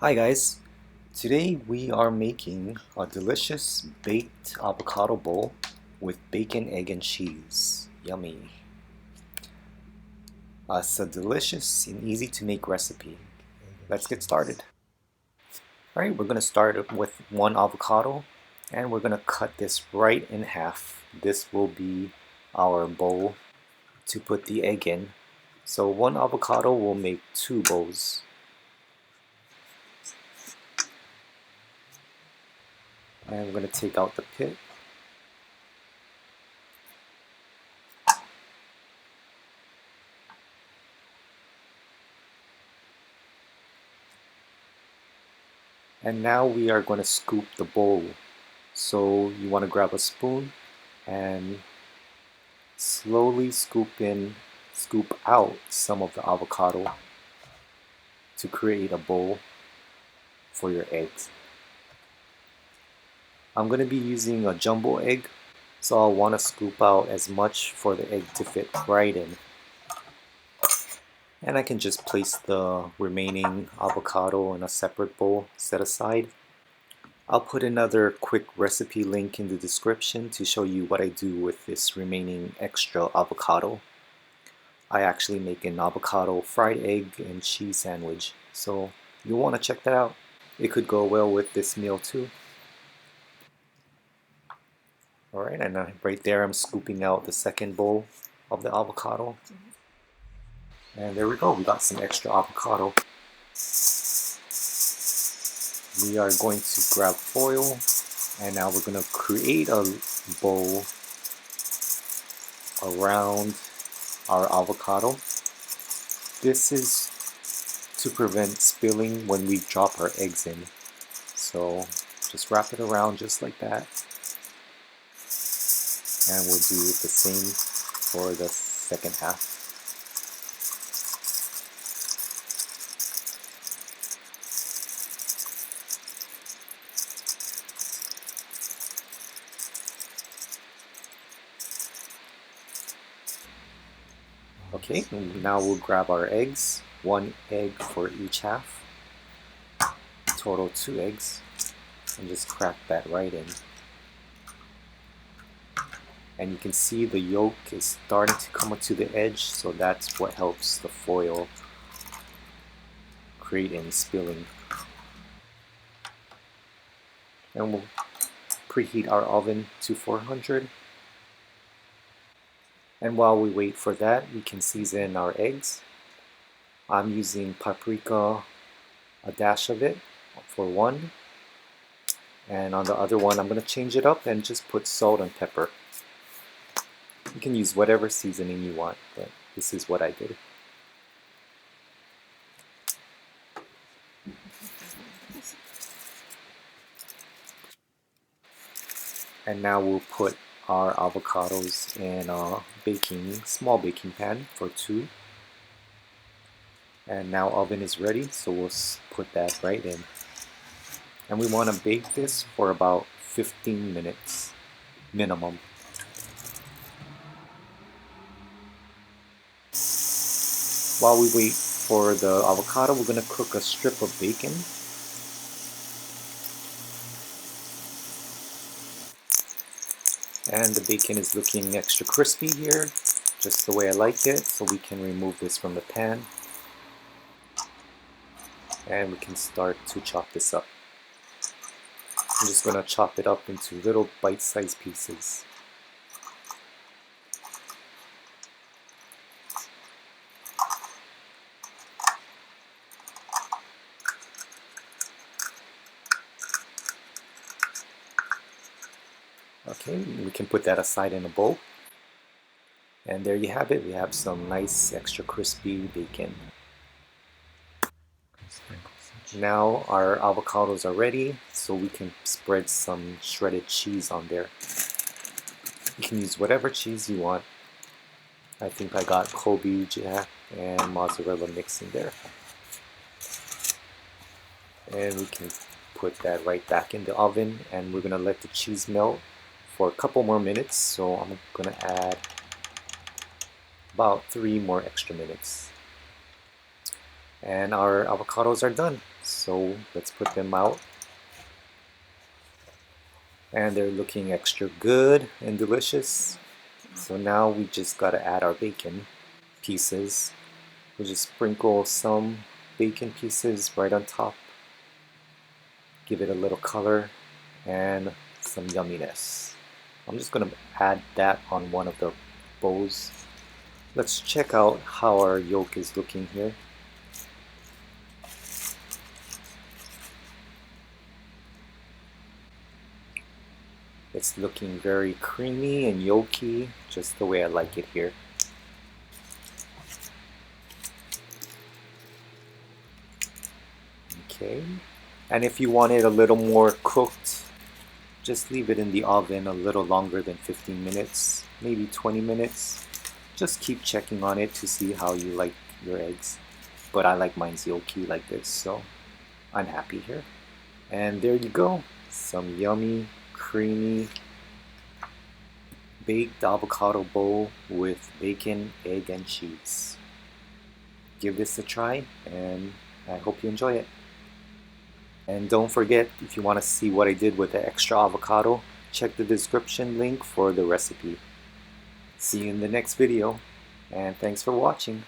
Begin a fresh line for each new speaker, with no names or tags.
Hi guys, today we are making a delicious baked avocado bowl with bacon, egg, and cheese. Yummy. It's a delicious and easy to make recipe. Let's get started. Alright, we're going to start with one avocado and we're going to cut this right in half. This will be our bowl to put the egg in. So one avocado will make two bowls. And we're going to take out the pit. And now we are going to scoop the bowl. So you want to grab a spoon and slowly scoop out some of the avocado to create a bowl for your eggs. I'm going to be using a jumbo egg, so I'll want to scoop out as much for the egg to fit right in. And I can just place the remaining avocado in a separate bowl set aside. I'll put another quick recipe link in the description to show you what I do with this remaining extra avocado. I actually make an avocado fried egg and cheese sandwich, so you'll want to check that out. It could go well with this meal too. Alright, and right there I'm scooping out the second bowl of the avocado. And there we go, we got some extra avocado. We are going to grab foil, and now we're going to create a bowl around our avocado. This is to prevent spilling when we drop our eggs in. So just wrap it around just like that. And we'll do the same for the second half. Okay, now we'll grab our eggs, one egg for each half, total 2 eggs, and just crack that right in. And you can see the yolk is starting to come up to the edge, so that's what helps the foil create any spilling. And we'll preheat our oven to 400. And while we wait for that, we can season our eggs. I'm using paprika, a dash of it for one. And on the other one, I'm going to change it up and just put salt and pepper. You can use whatever seasoning you want, but this is what I did. And now we'll put our avocados in a small baking pan for 2. And now oven is ready, so we'll put that right in. And we want to bake this for about 15 minutes minimum. While we wait for the avocado, we're going to cook a strip of bacon. And the bacon is looking extra crispy here, just the way I like it, so we can remove this from the pan. And we can start to chop this up. I'm just going to chop it up into little bite-sized pieces. Okay, we can put that aside in a bowl. And there you have it. We have some nice extra crispy bacon. Now our avocados are ready, so we can spread some shredded cheese on there. You can use whatever cheese you want. I think I got Kobe, Jack, and mozzarella mix in there. And we can put that right back in the oven, and we're going to let the cheese melt for a couple more minutes, so I'm going to add about 3 more extra minutes. And our avocados are done. So let's put them out. And they're looking extra good and delicious. So now we just gotta add our bacon pieces. We'll just sprinkle some bacon pieces right on top. Give it a little color and some yumminess. I'm just gonna add that on one of the bowls. Let's check out how our yolk is looking here. It's looking very creamy and yolky, just the way I like it here. Okay, and if you want it a little more cooked, just leave it in the oven a little longer than 15 minutes, maybe 20 minutes. Just keep checking on it to see how you like your eggs. But I like mine's yolky like this, so I'm happy here. And there you go, some yummy, creamy, baked avocado bowl with bacon, egg, and cheese. Give this a try, and I hope you enjoy it. And don't forget, if you want to see what I did with the extra avocado, check the description link for the recipe. See you in the next video, and thanks for watching.